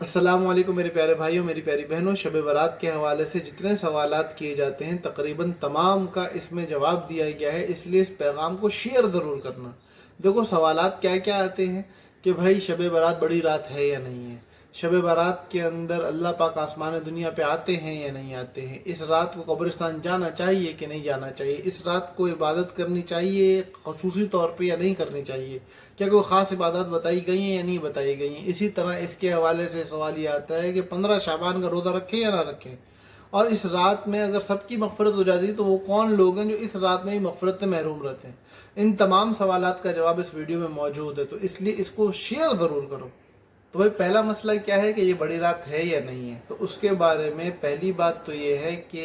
अस्सलाम वालेकुम मेरे प्यारे भाइयों, मेरी प्यारी बहनों। शब बारात के हवाले से जितने सवालात किए जाते हैं तकरीबन तमाम का इसमें जवाब दिया गया है, इसलिए इस पैगाम को शेयर ज़रूर करना। देखो सवालात क्या क्या आते हैं कि भाई शब बारात बड़ी रात है या नहीं है, शब बारात के अंदर अल्लाह पाक आसमान दुनिया पे आते हैं या नहीं आते हैं, इस रात को कब्रिस्तान जाना चाहिए कि नहीं जाना चाहिए, इस रात को इबादत करनी चाहिए खसूसी तौर पे या नहीं करनी चाहिए, क्या कोई ख़ास इबादत बताई गई हैं या नहीं बताई गई हैं। इसी तरह इसके हवाले से सवाल ये आता है कि 15 शाबान का रोज़ा रखें या ना रखें, और इस रात में अगर सबकी मग़फ़िरत हो जाती तो वो कौन लोग हैं जो इस रात में ही मग़फ़िरत से महरूम रहते हैं। इन तमाम सवालात का जवाब इस वीडियो में मौजूद है, तो इसलिए इसको शेयर ज़रूर करो। तो भाई पहला मसला क्या है कि ये बड़ी रात है या नहीं है। तो उसके बारे में पहली बात तो ये है कि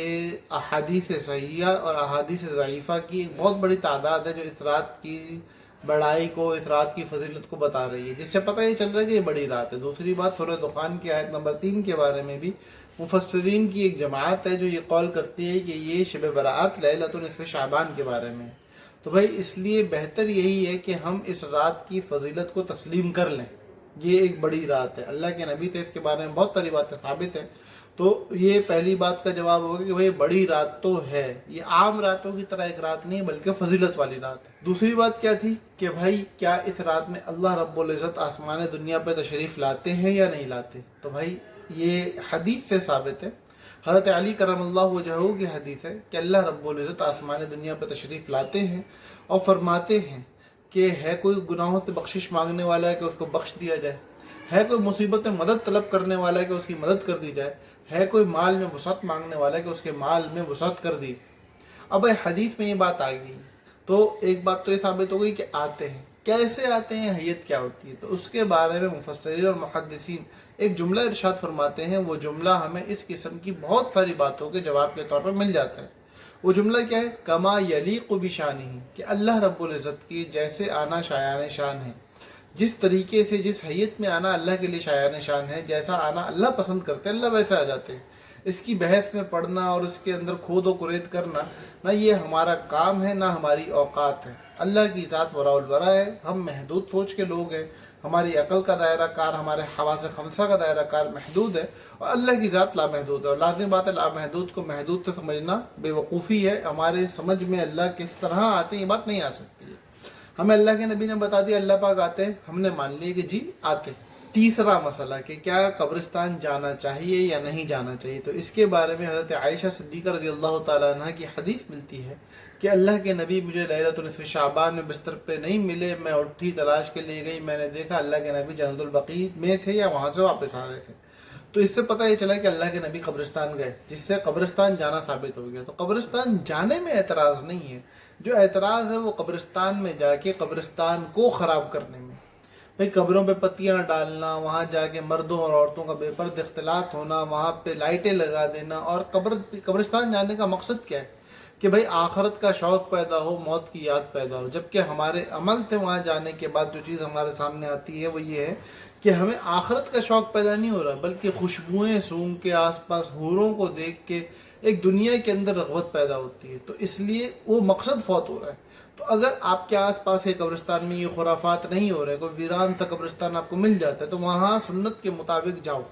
अहादीस सहीहा और अहादीस ज़ईफ़ा की एक बहुत बड़ी तादाद है जो इस रात की बड़ाई को, इस रात की फजीलत को बता रही है, जिससे पता ये चल रहा है कि ये बड़ी रात है। दूसरी बात, सूरह दुखान की आयत नंबर 3 के बारे में भी मुफस्सिरीन की एक जमात है जो ये कॉल करती है कि ये शब बरात लैलतुन निस्फ़ शाबान के बारे में है। तो भाई इसलिए बेहतर यही है कि हम इस रात की फजीलत को तस्लीम कर लें। ये एक बड़ी रात है, अल्लाह के नबी से इसके बारे में बहुत सारी बातें साबित है। तो ये पहली बात का जवाब होगा कि भाई बड़ी रात तो है, ये आम रातों की तरह एक रात नहीं है बल्कि फजीलत वाली रात है। दूसरी बात क्या थी कि भाई क्या इस रात में अल्लाह रब्बुल इज़्ज़त आसमान दुनिया पर तशरीफ़ लाते हैं या नहीं लाते। तो भाई ये हदीस से साबित है, हज़रत अली करमल्लाहु वजहहू की हदीस है कि अल्लाह रब्बुल इज़्ज़त आसमान दुनिया पर तशरीफ़ लाते हैं और फरमाते हैं कि है कोई गुनाहों से बख्शिश मांगने वाला है कि उसको बख्श दिया जाए, है कोई मुसीबत में मदद तलब करने वाला है कि उसकी मदद कर दी जाए, है कोई माल में वसअत मांगने वाला है कि उसके माल में वसअत कर दी। अब भाई हदीस में ये बात आ गई तो एक बात तो ये साबित हो गई कि आते हैं, कैसे आते हैं, हैयत क्या होती है। तो उसके बारे में मुफस्सिरीन और मुहद्दिसीन एक जुमला इरशाद फरमाते हैं। वो जुमला हमें इस किस्म की बहुत सारी बातों के जवाब के तौर पर मिल जाता है। वो जुमला क्या है, कमा यलीक़ु बिशानिही, कि अल्लाह रब्बुल इज़्ज़त की जैसे आना शायान शान है, जिस तरीके से जिस हैयत में आना अल्लाह के लिए शायान शान है, जैसा आना अल्लाह पसंद करते हैं अल्लाह वैसे आ जाते हैं। इसकी बहस में पढ़ना और उसके अंदर खोद व कुरेद करना ना ये हमारा काम है ना हमारी औकात है। अल्लाह की ज़ात वराउल वरा है, हम महदूद सोच के लोग हैं, हमारी अकल का दायरा कार, हमारे हवास खमसा का दायरा कार महदूद है और अल्लाह की ज़ात लामहदूद है। और लाज़िम बात है लामहदूद को महदूद से समझना बेवकूफ़ी है, हमारे समझ में अल्लाह किस तरह आते हैं ये बात नहीं आ सकती है। हमें अल्लाह के नबी ने बता दिया अल्लाह पाक आते हैं, हमने मान लिया कि जी आते। तीसरा मसला कि क्या कब्रिस्तान जाना चाहिए या नहीं जाना चाहिए। तो इसके बारे में हज़रत आयशा सिद्दीक़ा रज़ियल्लाहु ताला अन्हा की हदीस मिलती है कि अल्लाह के नबी मुझे लैलतुल निस्फ़ शाबान में बिस्तर पे नहीं मिले, मैं उठी तलाश के लिए गई, मैंने देखा अल्लाह के नबी जन्नतुल बक़ी में थे या वहाँ से वापस आ रहे थे। तो इससे पता ये चला कि अल्लाह के नबी कब्रिस्तान गए, जिससे कब्रिस्तान जाना साबित हो गया। तो कब्रिस्तान जाने में एतराज़ नहीं है, जो एतराज़ है वो कब्रिस्तान में जाके कब्रिस्तान को ख़राब करने में। भाई कब्रों पे पत्तियां डालना, वहाँ जाके मर्दों और औरतों का बेपर्द इख्तिलात होना, वहाँ पे लाइटें लगा देना, और कब्रिस्तान जाने का मकसद क्या है कि भाई आखरत का शौक़ पैदा हो, मौत की याद पैदा हो। जबकि हमारे अमल से वहाँ जाने के बाद जो चीज़ हमारे सामने आती है वो ये है कि हमें आखरत का शौक़ पैदा नहीं हो रहा, बल्कि खुशबुएँ सूंघ के, आसपास हूरों को देख के एक दुनिया के अंदर रग़बत पैदा होती है। तो इसलिए वो मकसद फौत हो रहा है। तो अगर आपके आसपास के कब्रिस्तान में ये खुराफात नहीं हो रहे, कोई वीरान सा कब्रिस्तान आपको मिल जाता है तो वहाँ सुन्नत के मुताबिक जाओ।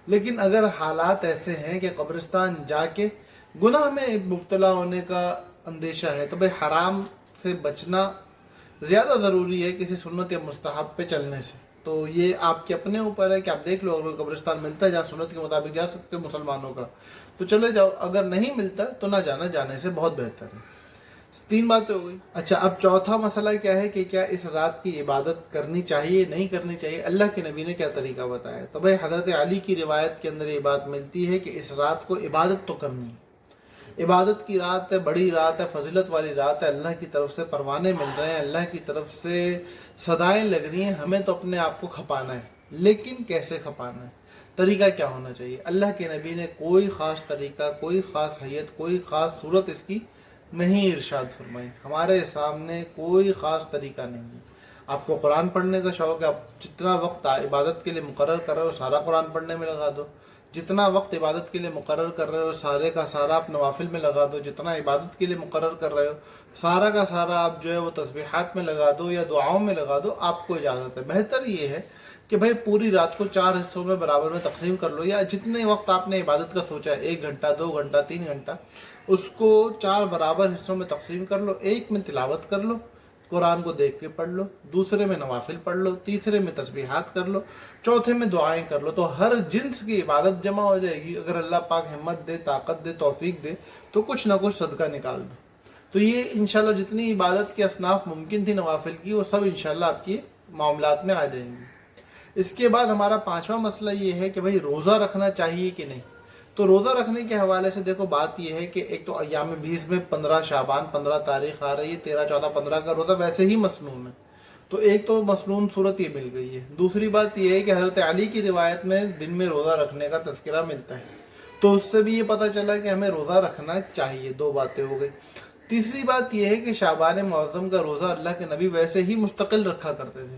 लेकिन अगर हालात ऐसे हैं कि कब्रिस्तान जाके गुनाह में मुब्तला होने का अंदेशा है तो भाई हराम से बचना ज़्यादा ज़रूरी है किसी सुन्नत या मुस्तहब पे चलने से। तो ये आपके अपने ऊपर है कि आप देख लो, अगर कब्रिस्तान मिलता है जहाँ सुन्नत के मुताबिक जा सकते हो मुसलमानों का तो चले जाओ, अगर नहीं मिलता तो ना जाना, जाने से बहुत बेहतर है। 3 बातें हो गई। अच्छा, अब चौथा मसला क्या है कि क्या इस रात की इबादत करनी चाहिए नहीं करनी चाहिए, अल्लाह के नबी ने क्या तरीका बताया। तो भाई हज़रत अली की रिवायत के अंदर ये बात मिलती है कि इस रात को इबादत तो करनी है, इबादत की रात है, बड़ी रात है, फजीलत वाली रात है, अल्लाह की तरफ से परवाने मिल रहे हैं, अल्लाह की तरफ से सदाएं लग रही हैं, हमें तो अपने आप को खपाना है। लेकिन कैसे खपाना है, तरीका क्या होना चाहिए। अल्लाह के नबी ने कोई ख़ास तरीका, कोई ख़ास हैयत, कोई ख़ास सूरत इसकी नहीं इरशाद फरमाई। हमारे सामने कोई ख़ास तरीका नहीं है। आपको कुरान पढ़ने का शौक़ है, आप जितना वक्त इबादत के लिए मुकर्रर कर रहे हो सारा कुरान पढ़ने में लगा दो, जितना वक्त इबादत के लिए मुकर्रर कर रहे हो सारे का सारा आप नवाफिल में लगा दो, जितना इबादत के लिए मुकर्रर कर रहे हो सारा का सारा आप जो है वो तस्बीहात में लगा दो या दुआओं में लगा दो, आपको इजाज़त है। बेहतर ये है کہ بھائی پوری رات کو 4 حصوں میں برابر میں تقسیم کر لو، یا جتنے وقت آپ نے عبادت کا سوچا ہے 1 گھنٹہ 2 گھنٹہ 3 گھنٹہ، اس کو 4 برابر حصوں میں تقسیم کر لو۔ ایک میں تلاوت کر لو، قرآن کو دیکھ کے پڑھ لو، دوسرے میں نوافل پڑھ لو، تیسرے میں تسبیحات کر لو، چوتھے میں دعائیں کر لو، تو ہر جنس کی عبادت جمع ہو جائے گی۔ اگر اللہ پاک ہمت دے، طاقت دے، توفیق دے تو کچھ نہ کچھ صدقہ نکال دو۔ تو یہ انشاءاللہ جتنی عبادت کے اصناف ممکن تھی نوافل کی، وہ سب انشاءاللہ آپ کی معاملات میں آ جائیں گی۔ اس کے بعد ہمارا 5واں مسئلہ یہ ہے کہ بھئی روزہ رکھنا چاہیے کہ نہیں۔ تو روزہ رکھنے کے حوالے سے دیکھو بات یہ ہے کہ ایک تو ایام 20 میں 15 شعبان 15 تاریخ آ رہی ہے، 13 14 15 کا روزہ ویسے ہی مسنون ہے، تو ایک تو مسنون صورت یہ مل گئی ہے۔ دوسری بات یہ ہے کہ حضرت علی کی روایت میں دن میں روزہ رکھنے کا تذکرہ ملتا ہے، تو اس سے بھی یہ پتہ چلا کہ ہمیں روزہ رکھنا چاہیے۔ 2 باتیں ہو گئی۔ تیسری بات یہ ہے کہ شعبان معظم کا روزہ اللہ کے نبی ویسے ہی مستقل رکھا کرتے تھے،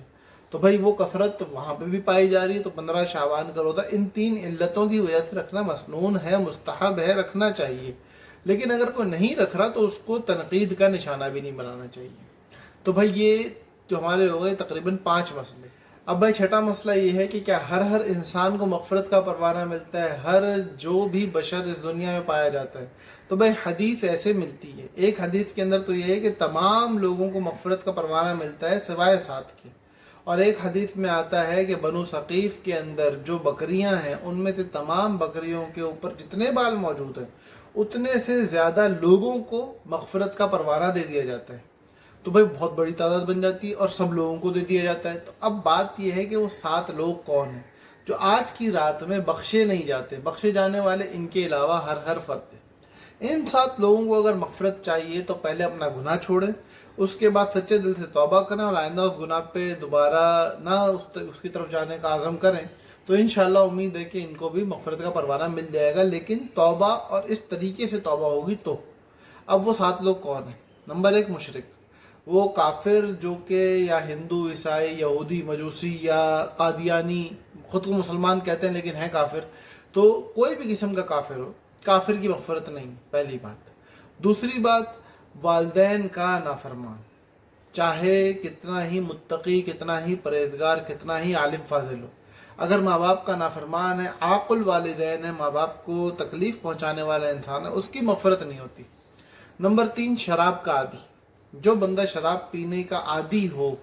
تو بھائی وہ کثرت وہاں پہ بھی پائی جا رہی ہے، تو 15 شعبان کا روزہ ان 3 علتوں کی وجہ سے رکھنا مسنون ہے، مستحب ہے، رکھنا چاہیے۔ لیکن اگر کوئی نہیں رکھ رہا تو اس کو تنقید کا نشانہ بھی نہیں بنانا چاہیے۔ تو بھائی یہ جو ہمارے ہو گئے تقریباً 5 مسئلے۔ اب بھائی 6واں مسئلہ یہ ہے کہ کیا ہر انسان کو مغفرت کا پروانہ ملتا ہے، ہر جو بھی بشر اس دنیا میں پایا جاتا ہے؟ تو بھائی حدیث ایسے ملتی ہے، ایک حدیث کے اندر تو یہ ہے کہ تمام لوگوں کو مغفرت کا پروانہ ملتا ہے سوائے 7 کے، اور ایک حدیث میں آتا ہے کہ بنو ثقیف کے اندر جو بکریاں ہیں ان میں سے تمام بکریوں کے اوپر جتنے بال موجود ہیں اتنے سے زیادہ لوگوں کو مغفرت کا پروانہ دے دیا جاتا ہے۔ تو بھائی بہت بڑی تعداد بن جاتی ہے اور سب لوگوں کو دے دیا جاتا ہے۔ تو اب بات یہ ہے کہ وہ 7 لوگ کون ہیں جو آج کی رات میں بخشے نہیں جاتے؟ بخشے جانے والے ان کے علاوہ ہر فرد ہے۔ ان 7 لوگوں کو اگر مغفرت چاہیے تو پہلے اپنا گناہ چھوڑیں، اس کے بعد سچے دل سے توبہ کریں اور آئندہ اس گناہ پہ دوبارہ نہ اس کی طرف جانے کا عزم کریں، تو انشاءاللہ امید ہے کہ ان کو بھی مغفرت کا پروانہ مل جائے گا، لیکن توبہ اور اس طریقے سے توبہ ہوگی تو۔ اب وہ 7 لوگ کون ہیں؟ نمبر 1 مشرک، وہ کافر جو کہ یا ہندو، عیسائی، یہودی، مجوسی یا قادیانی، خود کو مسلمان کہتے ہیں لیکن ہے کافر، تو کوئی بھی قسم کا کافر ہو، کافر کی مغفرت نہیں، پہلی بات۔ دوسری بات، والدین کا نافرمان، چاہے کتنا ہی متقی، کتنا ہی پرہیزگار، کتنا ہی عالم فاضل ہو، اگر ماں باپ کا نافرمان ہے، عاقل والدین ہے، ماں باپ کو تکلیف پہنچانے والا انسان ہے، اس کی مغفرت نہیں ہوتی۔ نمبر 3 شراب کا عادی، جو بندہ شراب پینے کا عادی ہو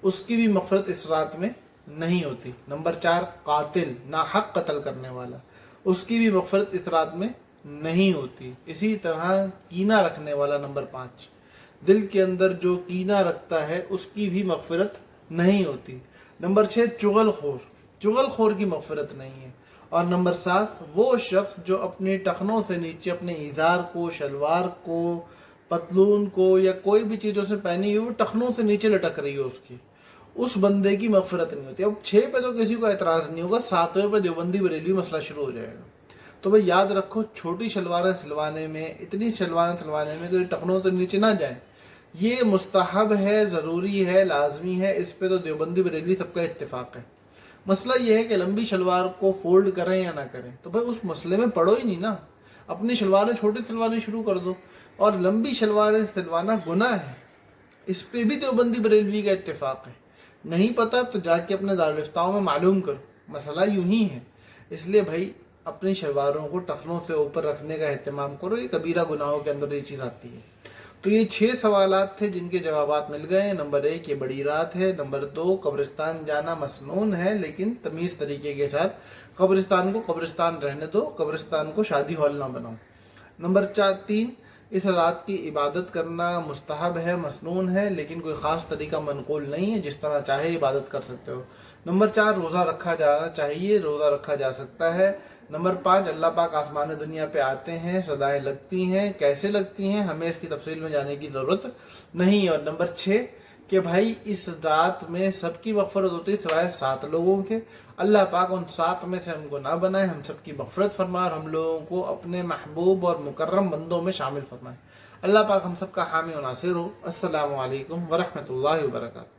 اس کی بھی مغفرت اس رات میں نہیں ہوتی۔ نمبر 4 قاتل، ناحق قتل کرنے والا، اس کی بھی مغفرت اس رات میں نہیں ہوتی۔ اسی طرح کینہ رکھنے والا، نمبر 5 دل کے اندر جو کینہ رکھتا ہے اس کی بھی مغفرت نہیں ہوتی۔ نمبر 6 چغل خور کی مغفرت نہیں ہے۔ اور نمبر 7 وہ شخص جو اپنے ٹخنوں سے نیچے اپنے ازار کو، شلوار کو، پتلون کو یا کوئی بھی چیزوں سے پہنی ہوئی وہ ٹخنوں سے نیچے لٹک رہی ہو، اس بندے کی مغفرت نہیں ہوتی۔ اب 6 پہ تو کسی کو اعتراض نہیں ہوگا، 7ویں پہ دیوبندی بریلوی مسئلہ شروع ہو جائے گا۔ تو بھئی یاد رکھو، چھوٹی شلواریں سلوانے میں، اتنی شلواریں سلوانے میں کہ ٹخنوں سے نیچے نہ جائیں، یہ مستحب ہے، ضروری ہے، لازمی ہے، اس پہ تو دیوبندی بریلوی سب کا اتفاق ہے۔ مسئلہ یہ ہے کہ لمبی شلوار کو فولڈ کریں یا نہ کریں، تو بھئی اس مسئلے میں پڑھو ہی نہیں نا، اپنی شلواریں چھوٹی سلوانی شروع کر دو، اور لمبی شلواریں سلوانا گناہ ہے، اس پہ بھی دیوبندی بریلوی کا اتفاق ہے۔ نہیں پتا تو جا کے اپنے دارالفتاؤں میں معلوم کرو، مسئلہ یوں ہی ہے۔ اس لیے بھائی اپنی شلواروں کو ٹخنوں سے اوپر رکھنے کا اہتمام کرو، یہ کبیرہ گناہوں کے اندر یہ چیز آتی ہے۔ تو یہ 6 سوالات تھے جن کے جوابات مل گئے۔ نمبر 1 یہ بڑی رات ہے، نمبر 2 قبرستان جانا مسنون ہے لیکن تمیز طریقے کے ساتھ، قبرستان کو قبرستان رہنے دو، قبرستان کو شادی ہال نہ بناؤ۔ نمبر 3 اس رات کی عبادت کرنا مستحب ہے، مسنون ہے، لیکن کوئی خاص طریقہ منقول نہیں ہے، جس طرح چاہے عبادت کر سکتے ہو۔ نمبر 4 روزہ رکھا جانا چاہیے، روزہ رکھا جا سکتا ہے۔ نمبر 5 اللہ پاک آسمان دنیا پہ آتے ہیں، صدائیں لگتی ہیں، کیسے لگتی ہیں ہمیں اس کی تفصیل میں جانے کی ضرورت نہیں۔ اور نمبر 6 کہ بھائی اس رات میں سب کی مغفرت ہوتی ہے سوائے 7 لوگوں کے۔ اللہ پاک ان 7 میں سے ہم کو نہ بنائے، ہم سب کی مغفرت فرمائے اور ہم لوگوں کو اپنے محبوب اور مکرم بندوں میں شامل فرمائے۔ اللہ پاک ہم سب کا حامی و ناصر ہو۔ السلام علیکم ورحمۃ اللہ وبرکاتہ۔